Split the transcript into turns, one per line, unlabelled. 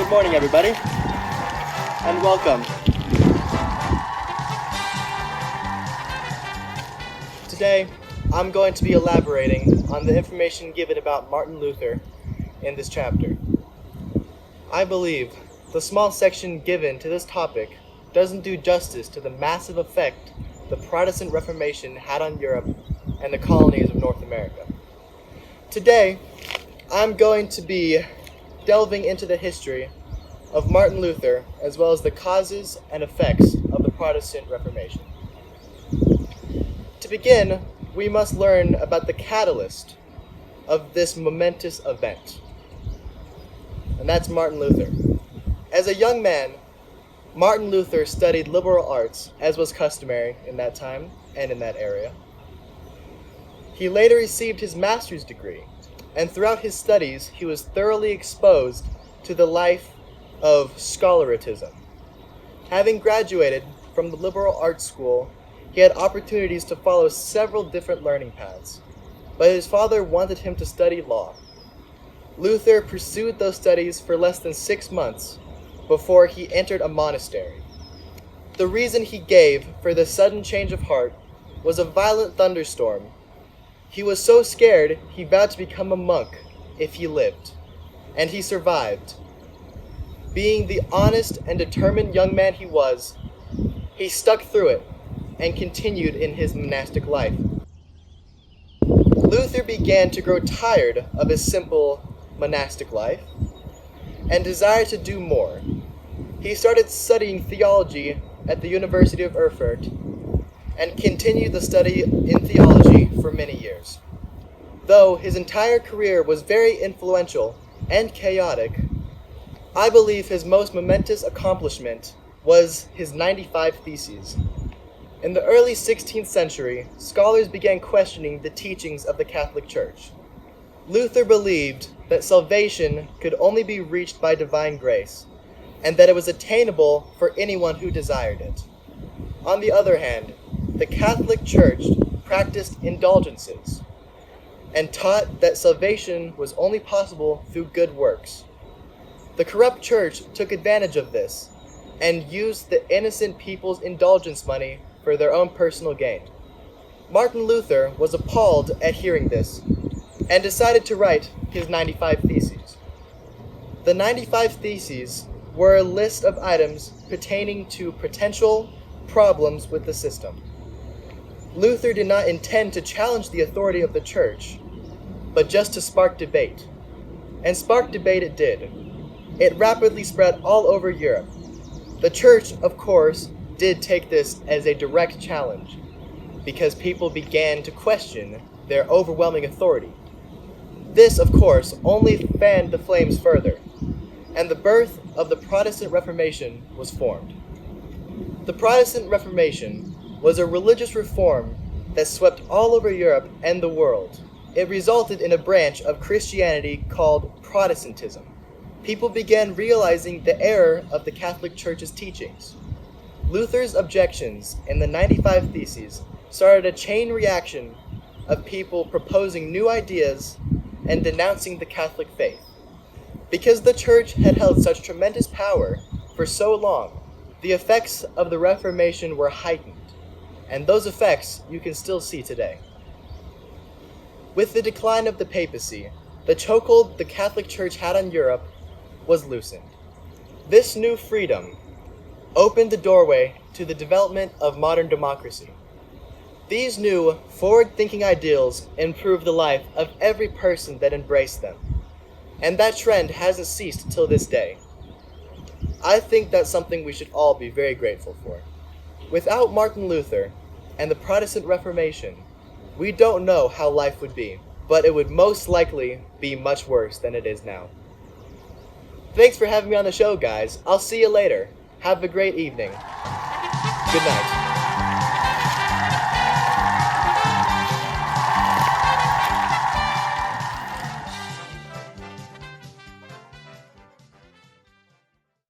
Good morning, everybody, and welcome. Today, I'm going to be elaborating on the information given about Martin Luther in this chapter. I believe the small section given to this topic doesn't do justice to the massive effect the Protestant Reformation had on Europe and the colonies of North America. Today, I'm going to be delving into the history of Martin Luther, as well as the causes and effects of the Protestant Reformation. To begin, we must learn about the catalyst of this momentous event, and that's Martin Luther. As a young man, Martin Luther studied liberal arts, as was customary in that time and in that area. He later received his master's degree, and throughout his studies, he was thoroughly exposed to the life of scholarism. Having graduated from the liberal arts school, he had opportunities to follow several different learning paths, but his father wanted him to study law. Luther pursued those studies for less than 6 months before he entered a monastery. The reason he gave for this sudden change of heart was a violent thunderstorm. He was so scared he vowed to become a monk if he lived, and he survived. Being the honest and determined young man he was, he stuck through it and continued in his monastic life. Luther began to grow tired of his simple monastic life and desired to do more. He started studying theology at the University of Erfurt and continued the study in theology for many years. Though his entire career was very influential and chaotic, I believe his most momentous accomplishment was his 95 Theses. In the early 16th century, scholars began questioning the teachings of the Catholic Church. Luther believed that salvation could only be reached by divine grace, and that it was attainable for anyone who desired it. On the other hand, the Catholic Church practiced indulgences and taught that salvation was only possible through good works. The corrupt church took advantage of this and used the innocent people's indulgence money for their own personal gain. Martin Luther was appalled at hearing this and decided to write his 95 Theses. The 95 Theses were a list of items pertaining to potential problems with the system. Luther did not intend to challenge the authority of the church, but just to spark debate. And spark debate it did. It rapidly spread all over Europe. The church, of course, did take this as a direct challenge, because people began to question their overwhelming authority. This, of course, only fanned the flames further, and the birth of the Protestant Reformation was formed. The Protestant Reformation was a religious reform that swept all over Europe and the world. It resulted in a branch of Christianity called Protestantism. People began realizing the error of the Catholic Church's teachings. Luther's objections in the 95 Theses started a chain reaction of people proposing new ideas and denouncing the Catholic faith. Because the Church had held such tremendous power for so long, the effects of the Reformation were heightened, and those effects you can still see today. With the decline of the papacy, the chokehold the Catholic Church had on Europe was loosened. This new freedom opened the doorway to the development of modern democracy. These new, forward-thinking ideals improved the life of every person that embraced them, and that trend hasn't ceased till this day. I think that's something we should all be very grateful for. Without Martin Luther and the Protestant Reformation, we don't know how life would be, but it would most likely be much worse than it is now. Thanks for having me on the show, guys. I'll see you later. Have a great evening. Good night.